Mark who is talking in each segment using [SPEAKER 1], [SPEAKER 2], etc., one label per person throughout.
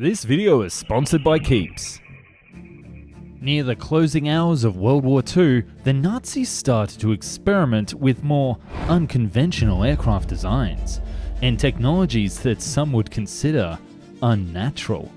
[SPEAKER 1] This video is sponsored by Keeps. Near the closing hours of World War II, the Nazis started to experiment with more unconventional aircraft designs and technologies that some would consider unnatural.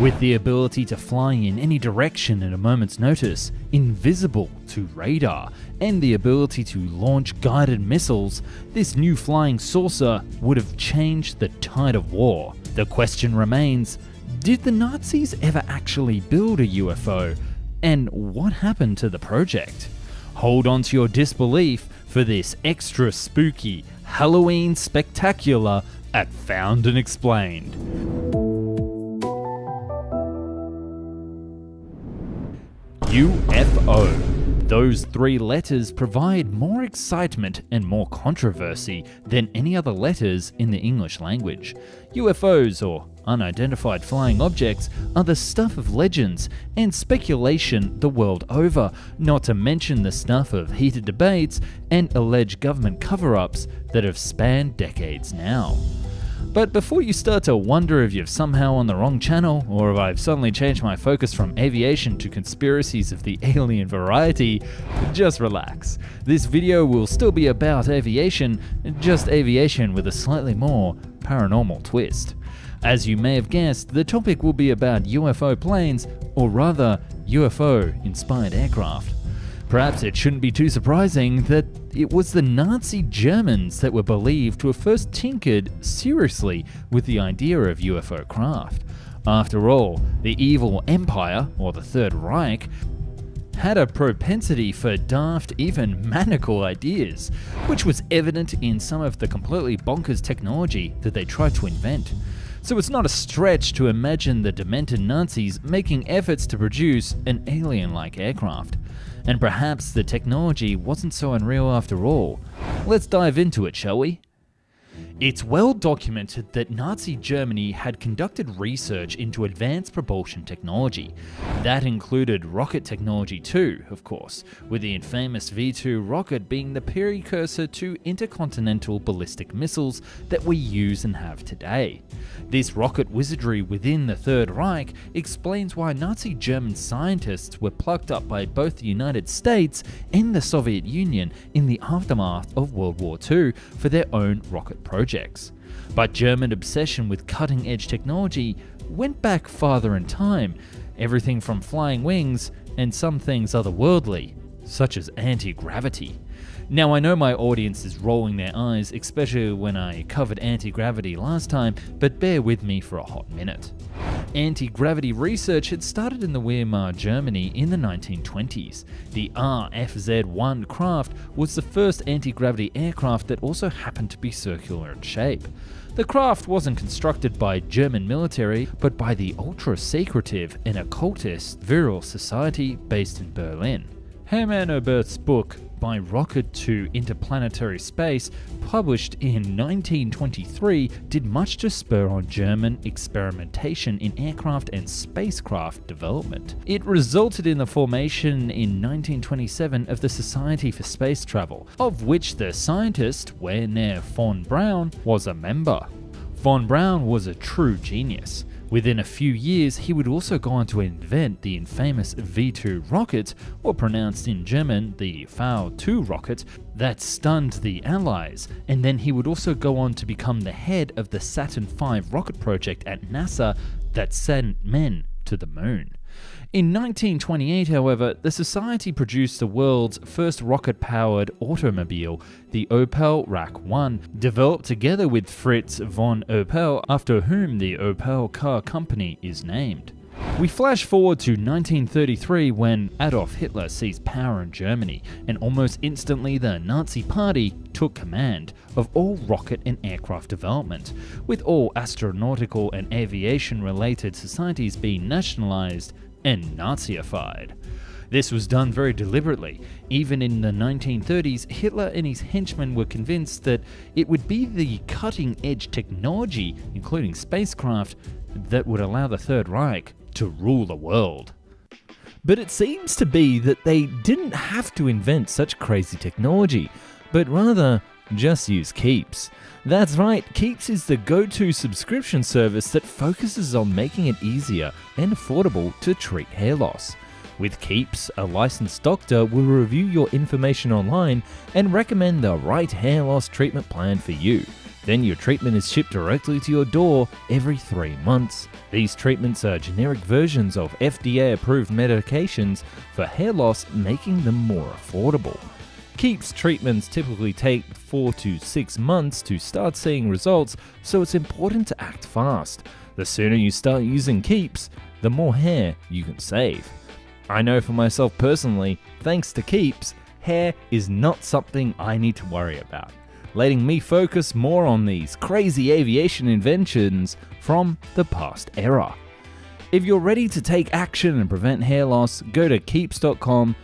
[SPEAKER 1] With the ability to fly in any direction at a moment's notice, invisible to radar, and the ability to launch guided missiles, this new flying saucer would have changed the tide of war. The question remains, did the Nazis ever actually build a UFO? And what happened to the project? Hold on to your disbelief for this extra spooky Halloween spectacular at Found and Explained. UFO. Those three letters provide more excitement and more controversy than any other letters in the English language. UFOs, or unidentified flying objects, are the stuff of legends and speculation the world over, not to mention the stuff of heated debates and alleged government cover-ups that have spanned decades now. But before you start to wonder if you're somehow on the wrong channel, or if I've suddenly changed my focus from aviation to conspiracies of the alien variety, just relax. This video will still be about aviation, just aviation with a slightly more paranormal twist. As you may have guessed, the topic will be about UFO planes, or rather, UFO-inspired aircraft. Perhaps it shouldn't be too surprising that it was the Nazi Germans that were believed to have first tinkered seriously with the idea of UFO craft. After all, the evil empire, or the Third Reich, had a propensity for daft, even maniacal ideas, which was evident in some of the completely bonkers technology that they tried to invent. So it's not a stretch to imagine the demented Nazis making efforts to produce an alien-like aircraft. And perhaps the technology wasn't so unreal after all. Let's dive into it, shall we? It's well documented that Nazi Germany had conducted research into advanced propulsion technology. That included rocket technology too, of course, with the infamous V2 rocket being the precursor to intercontinental ballistic missiles that we use and have today. This rocket wizardry within the Third Reich explains why Nazi German scientists were plucked up by both the United States and the Soviet Union in the aftermath of World War II for their own rocket projects. But German obsession with cutting-edge technology went back farther in time, everything from flying wings and some things otherworldly, such as anti-gravity. Now I know my audience is rolling their eyes, especially when I covered anti-gravity last time, but bear with me for a hot minute. Anti-gravity research had started in the Weimar Germany in the 1920s. The RFZ-1 craft was the first anti-gravity aircraft that also happened to be circular in shape. The craft wasn't constructed by German military, but by the ultra-secretive and occultist Virile Society based in Berlin. Hermann Oberth's book, By Rocket to Interplanetary Space, published in 1923, did much to spur on German experimentation in aircraft and spacecraft development. It resulted in the formation in 1927 of the Society for Space Travel, of which the scientist Werner von Braun was a member. Von Braun was a true genius. Within a few years, he would also go on to invent the infamous V2 rocket, or pronounced in German, the V2 rocket, that stunned the Allies, and then he would also go on to become the head of the Saturn V rocket project at NASA that sent men to the moon. In 1928, however, the Society produced the world's first rocket-powered automobile, the Opel Rack-1, developed together with Fritz von Opel, after whom the Opel car company is named. We flash forward to 1933 when Adolf Hitler seized power in Germany, and almost instantly the Nazi Party took command of all rocket and aircraft development, with all astronautical and aviation-related societies being nationalized and Nazified. This was done very deliberately. Even in the 1930s, Hitler and his henchmen were convinced that it would be the cutting-edge technology, including spacecraft, that would allow the Third Reich to rule the world. But it seems to be that they didn't have to invent such crazy technology, but rather Just use Keeps. That's right, Keeps is the go-to subscription service that focuses on making it easier and affordable to treat hair loss. With Keeps, a licensed doctor will review your information online and recommend the right hair loss treatment plan for you. Then your treatment is shipped directly to your door every 3 months. These treatments are generic versions of FDA-approved medications for hair loss, making them more affordable. Keeps treatments typically take 4 to 6 months to start seeing results, so it's important to act fast. The sooner you start using Keeps, the more hair you can save. I know for myself personally, thanks to Keeps, hair is not something I need to worry about, letting me focus more on these crazy aviation inventions from the past era. If you're ready to take action and prevent hair loss, go to keeps.com/FAE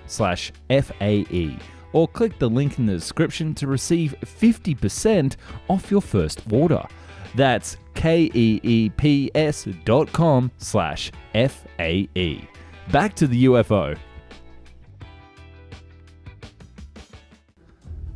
[SPEAKER 1] or click the link in the description to receive 50% off your first order. That's keeps.com/FAE. Back to the UFO.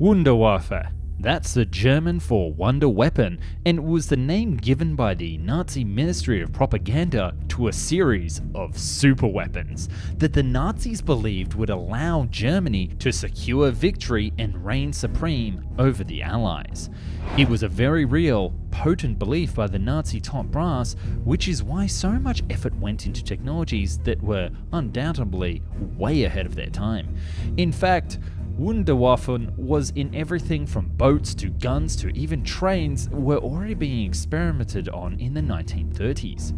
[SPEAKER 1] Wunderwaffe. That's the German for wonder weapon, and it was the name given by the Nazi Ministry of Propaganda to a series of super weapons that the Nazis believed would allow Germany to secure victory and reign supreme over the Allies. It was a very real, potent belief by the Nazi top brass, which is why so much effort went into technologies that were undoubtedly way ahead of their time. In fact, Wunderwaffen was in everything from boats to guns to even trains were already being experimented on in the 1930s.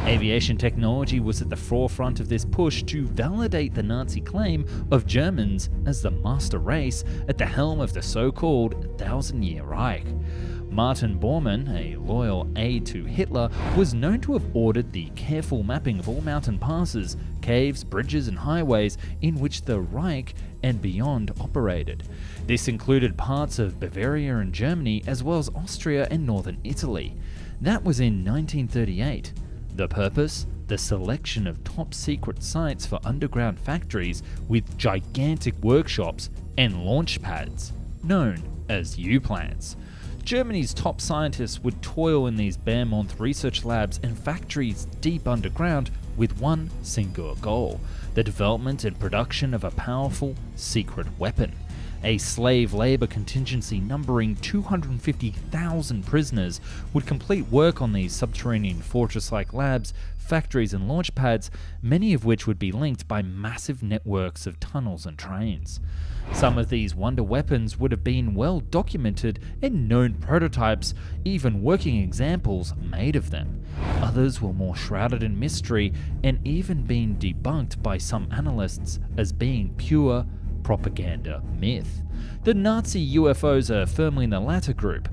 [SPEAKER 1] Aviation technology was at the forefront of this push to validate the Nazi claim of Germans as the master race at the helm of the so-called Thousand-Year Reich. Martin Bormann, a loyal aide to Hitler, was known to have ordered the careful mapping of all mountain passes, caves, bridges and highways in which the Reich and beyond operated. This included parts of Bavaria and Germany as well as Austria and northern Italy. That was in 1938. The purpose? The selection of top secret sites for underground factories with gigantic workshops and launch pads, known as U-plants. Germany's top scientists would toil in these Behemoth research labs and factories deep underground with one single goal: the development and production of a powerful secret weapon. A slave labor contingency numbering 250,000 prisoners would complete work on these subterranean fortress-like labs, factories and launch pads, many of which would be linked by massive networks of tunnels and trains. Some of these wonder weapons would have been well documented and known prototypes, even working examples made of them. Others were more shrouded in mystery and even being debunked by some analysts as being pure propaganda myth. The Nazi UFOs are firmly in the latter group.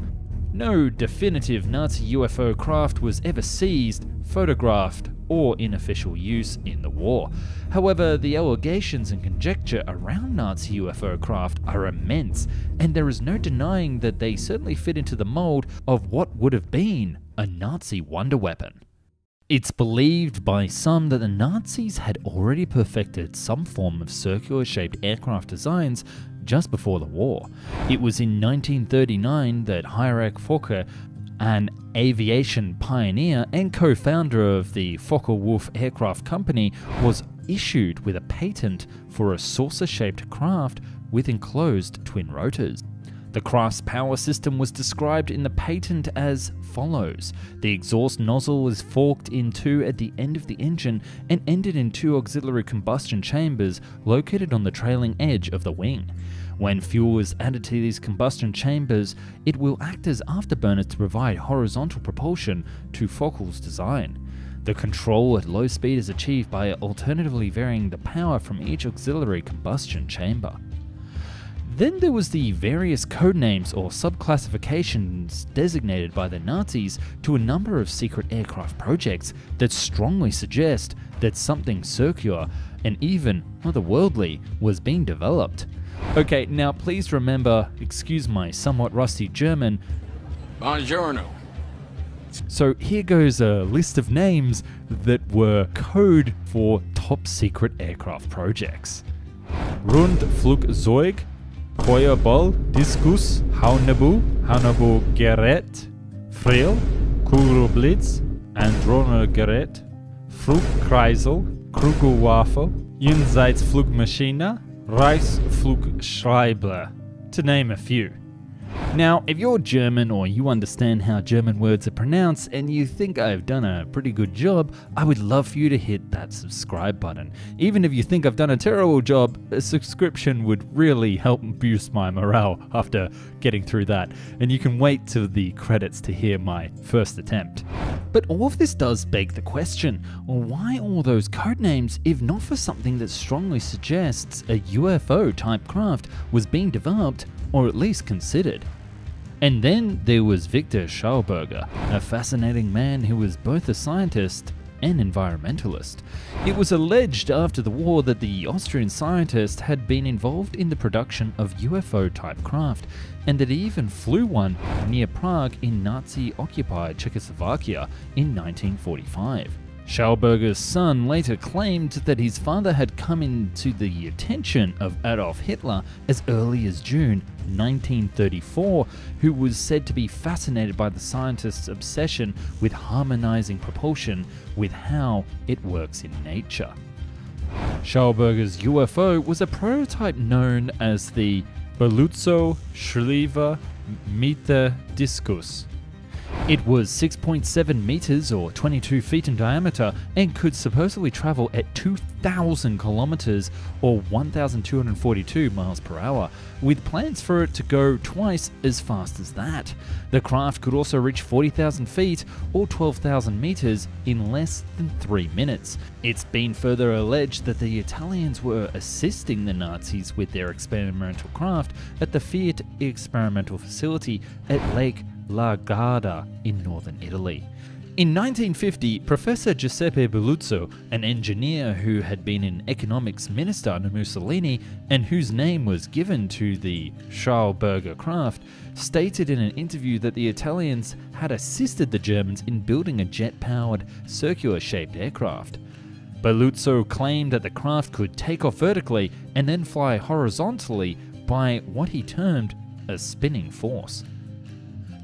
[SPEAKER 1] No definitive Nazi UFO craft was ever seized, photographed, or in official use in the war. However, the allegations and conjecture around Nazi UFO craft are immense, and there is no denying that they certainly fit into the mold of what would have been a Nazi wonder weapon. It's believed by some that the Nazis had already perfected some form of circular-shaped aircraft designs just before the war. It was in 1939 that Heinrich Fokker, an aviation pioneer and co-founder of the Fokker-Wulf Aircraft Company, was issued with a patent for a saucer-shaped craft with enclosed twin rotors. The craft's power system was described in the patent as follows. The exhaust nozzle is forked in two at the end of the engine and ended in two auxiliary combustion chambers located on the trailing edge of the wing. When fuel is added to these combustion chambers, it will act as afterburners to provide horizontal propulsion to Fokker's design. The control at low speed is achieved by alternatively varying the power from each auxiliary combustion chamber. Then there was the various codenames or subclassifications designated by the Nazis to a number of secret aircraft projects that strongly suggest that something circular and even otherworldly was being developed. Okay, now please remember, excuse my somewhat rusty German,
[SPEAKER 2] Buongiorno.
[SPEAKER 1] So here goes a list of names that were code for top secret aircraft projects. Rundflugzeug, Feuerball, Diskus, Haunebu Gerät, Frill, Kugelblitz, Andronergerät, Flugkreisel, Kugelwaffe, Jenseitsflugmaschine, Reichsflugschreiber, to name a few. Now, if you're German or you understand how German words are pronounced and you think I've done a pretty good job, I would love for you to hit that subscribe button. Even if you think I've done a terrible job, a subscription would really help boost my morale after getting through that, and you can wait till the credits to hear my first attempt. But all of this does beg the question, why all those code names if not for something that strongly suggests a UFO type craft was being developed or at least considered? And then there was Victor Schauberger, a fascinating man who was both a scientist and environmentalist. It was alleged after the war that the Austrian scientist had been involved in the production of UFO-type craft, and that he even flew one near Prague in Nazi-occupied Czechoslovakia in 1945. Schauberger's son later claimed that his father had come into the attention of Adolf Hitler as early as June 1934, who was said to be fascinated by the scientist's obsession with harmonizing propulsion with how it works in nature. Schauberger's UFO was a prototype known as the Beluzzo Schliever Meter Discus. It was 6.7 meters or 22 feet in diameter and could supposedly travel at 2,000 kilometers or 1,242 miles per hour, with plans for it to go twice as fast as that. The craft could also reach 40,000 feet or 12,000 meters in less than 3 minutes. It's been further alleged that the Italians were assisting the Nazis with their experimental craft at the Fiat experimental facility at Lake La Garda in northern Italy. In 1950, Professor Giuseppe Beluzzo, an engineer who had been an economics minister under Mussolini and whose name was given to the Schauberger craft, stated in an interview that the Italians had assisted the Germans in building a jet-powered, circular-shaped aircraft. Beluzzo claimed that the craft could take off vertically and then fly horizontally by what he termed a spinning force.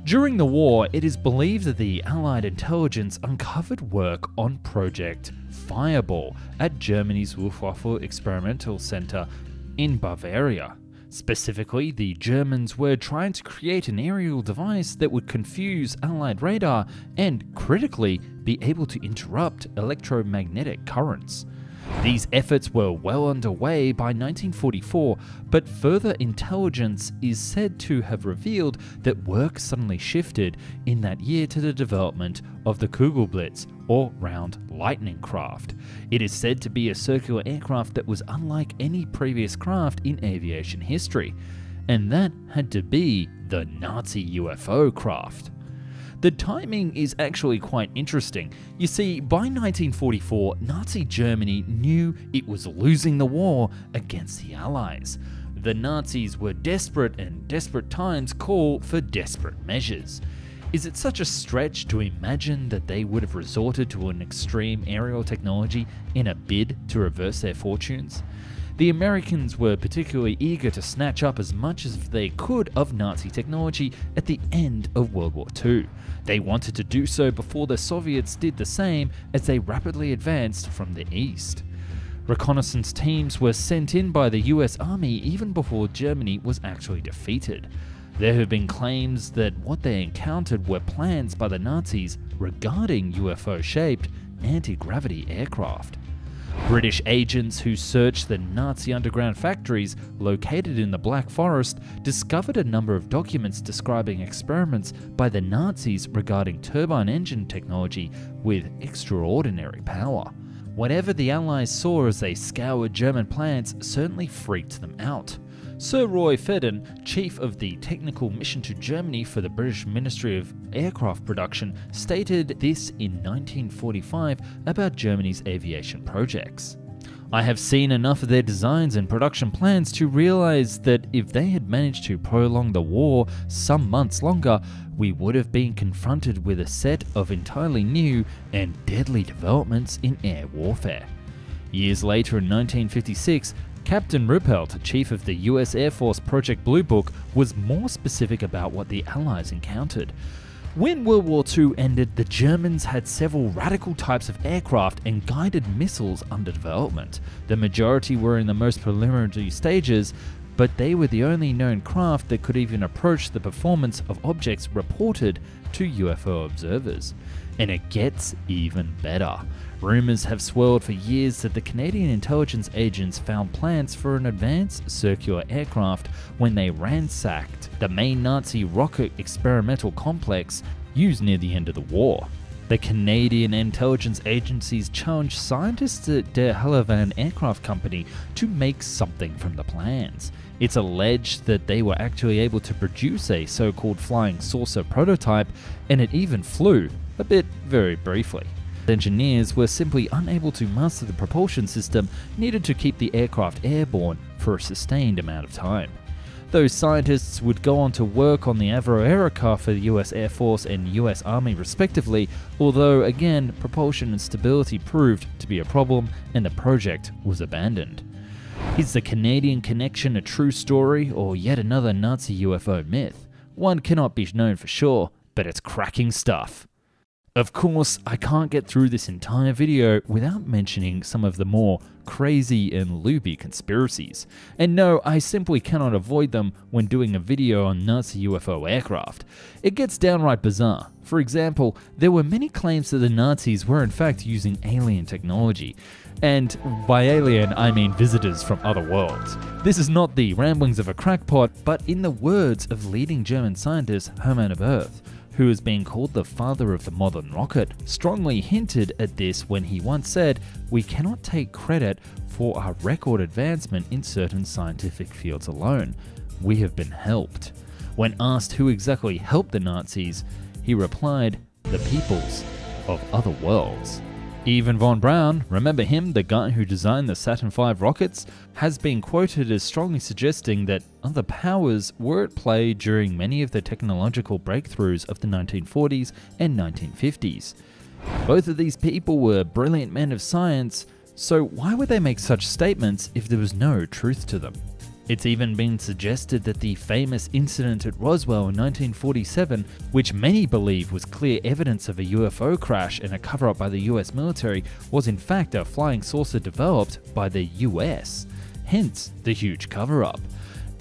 [SPEAKER 1] During the war, it is believed that the Allied intelligence uncovered work on Project Fireball at Germany's Luftwaffe Experimental Center in Bavaria. Specifically, the Germans were trying to create an aerial device that would confuse Allied radar and, critically, be able to interrupt electromagnetic currents. These efforts were well underway by 1944, but further intelligence is said to have revealed that work suddenly shifted in that year to the development of the Kugelblitz, or round lightning craft. It is said to be a circular aircraft that was unlike any previous craft in aviation history, and that had to be the Nazi UFO craft. The timing is actually quite interesting. You see, by 1944, Nazi Germany knew it was losing the war against the Allies. The Nazis were desperate, and desperate times call for desperate measures. Is it such a stretch to imagine that they would have resorted to an extreme aerial technology in a bid to reverse their fortunes? The Americans were particularly eager to snatch up as much as they could of Nazi technology at the end of World War II. They wanted to do so before the Soviets did the same as they rapidly advanced from the east. Reconnaissance teams were sent in by the US Army even before Germany was actually defeated. There have been claims that what they encountered were plans by the Nazis regarding UFO-shaped anti-gravity aircraft. British agents who searched the Nazi underground factories located in the Black Forest discovered a number of documents describing experiments by the Nazis regarding turbine engine technology with extraordinary power. Whatever the Allies saw as they scoured German plants certainly freaked them out. Sir Roy Fedden, chief of the technical mission to Germany for the British Ministry of Aircraft Production, stated this in 1945 about Germany's aviation projects. "I have seen enough of their designs and production plans to realize that if they had managed to prolong the war some months longer, we would have been confronted with a set of entirely new and deadly developments in air warfare." Years later, in 1956, Captain Ruppelt, chief of the US Air Force Project Blue Book, was more specific about what the Allies encountered. When World War II ended, the Germans had several radical types of aircraft and guided missiles under development. The majority were in the most preliminary stages, but they were the only known craft that could even approach the performance of objects reported to UFO observers. And it gets even better. Rumours have swirled for years that the Canadian intelligence agents found plans for an advanced circular aircraft when they ransacked the main Nazi rocket experimental complex used near the end of the war. The Canadian intelligence agencies challenged scientists at de Havilland Aircraft Company to make something from the plans. It's alleged that they were actually able to produce a so-called flying saucer prototype, and it even flew, albeit very briefly. Engineers were simply unable to master the propulsion system needed to keep the aircraft airborne for a sustained amount of time. Those scientists would go on to work on the Avro Aerocar for the US Air Force and US Army respectively, although again, propulsion and stability proved to be a problem and the project was abandoned. Is the Canadian connection a true story or yet another Nazi UFO myth? One cannot be known for sure, but it's cracking stuff. Of course, I can't get through this entire video without mentioning some of the more crazy and loopy conspiracies. And no, I simply cannot avoid them when doing a video on Nazi UFO aircraft. It gets downright bizarre. For example, there were many claims that the Nazis were in fact using alien technology. And by alien, I mean visitors from other worlds. This is not the ramblings of a crackpot, but in the words of leading German scientist Hermann Earth, who has been called the father of the modern rocket, strongly hinted at this when he once said, "We cannot take credit for our record advancement in certain scientific fields alone. We have been helped." When asked who exactly helped the Nazis, he replied, "The peoples of other worlds." Even von Braun, remember him, the guy who designed the Saturn V rockets, has been quoted as strongly suggesting that other powers were at play during many of the technological breakthroughs of the 1940s and 1950s. Both of these people were brilliant men of science, so why would they make such statements if there was no truth to them? It's even been suggested that the famous incident at Roswell in 1947, which many believe was clear evidence of a UFO crash and a cover-up by the US military, was in fact a flying saucer developed by the US, hence the huge cover-up.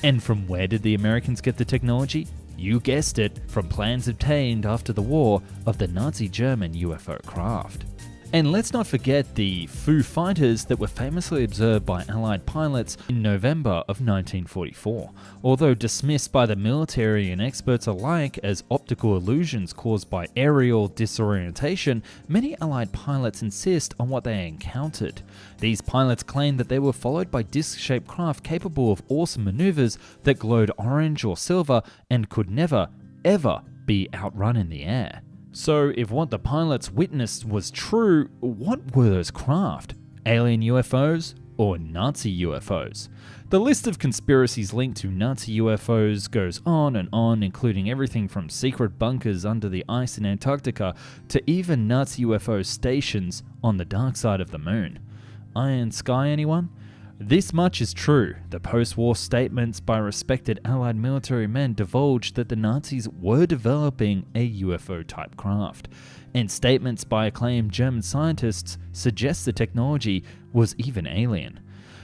[SPEAKER 1] And from where did the Americans get the technology? You guessed it, from plans obtained after the war of the Nazi German UFO craft. And let's not forget the Foo Fighters that were famously observed by Allied pilots in November of 1944. Although dismissed by the military and experts alike as optical illusions caused by aerial disorientation, many Allied pilots insist on what they encountered. These pilots claim that they were followed by disc-shaped craft capable of awesome maneuvers that glowed orange or silver and could never, ever be outrun in the air. So if what the pilots witnessed was true, what were those craft? Alien UFOs or Nazi UFOs? The list of conspiracies linked to Nazi UFOs goes on, including everything from secret bunkers under the ice in Antarctica to even Nazi UFO stations on the dark side of the moon. Iron Sky, anyone? This much is true. The post-war statements by respected Allied military men divulged that the Nazis were developing a UFO-type craft, and statements by acclaimed German scientists suggest the technology was even alien.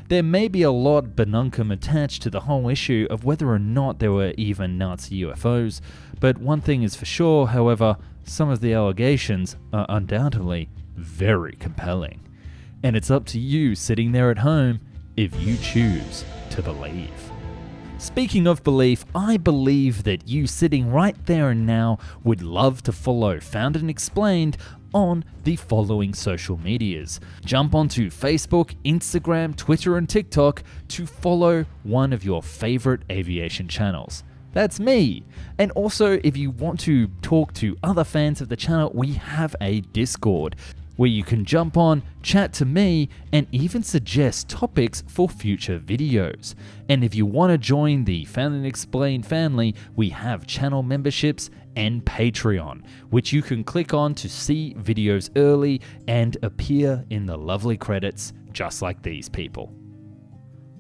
[SPEAKER 1] There may be a lot bonunkum attached to the whole issue of whether or not there were even Nazi UFOs, but one thing is for sure, however, some of the allegations are undoubtedly very compelling. And it's up to you sitting there at home if you choose to believe. Speaking of belief, I believe that you sitting right there and now would love to follow Found and Explained on the following social medias. Jump onto Facebook, Instagram, Twitter and TikTok to follow one of your favorite aviation channels. That's me. And also, if you want to talk to other fans of the channel, we have a Discord where you can jump on, chat to me, and even suggest topics for future videos. And if you want to join the Found and Explained family, we have channel memberships and Patreon, which you can click on to see videos early and appear in the lovely credits just like these people.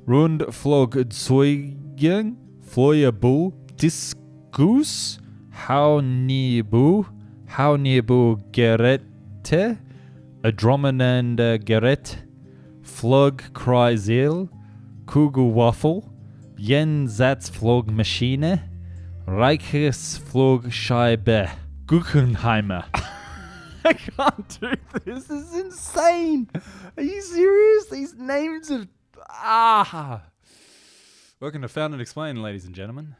[SPEAKER 1] Rundflugzeugen, Feuerbu, Diskus, Haunibu Geräte, Adromenende Gerät, Flugkreisel, Kugelwaffel, Jensatzflugmaschine, Reichsflugscheibe, Guggenheimer. I can't do this. This is insane. Are you serious? These names are... Welcome to Found and Explain, ladies and gentlemen.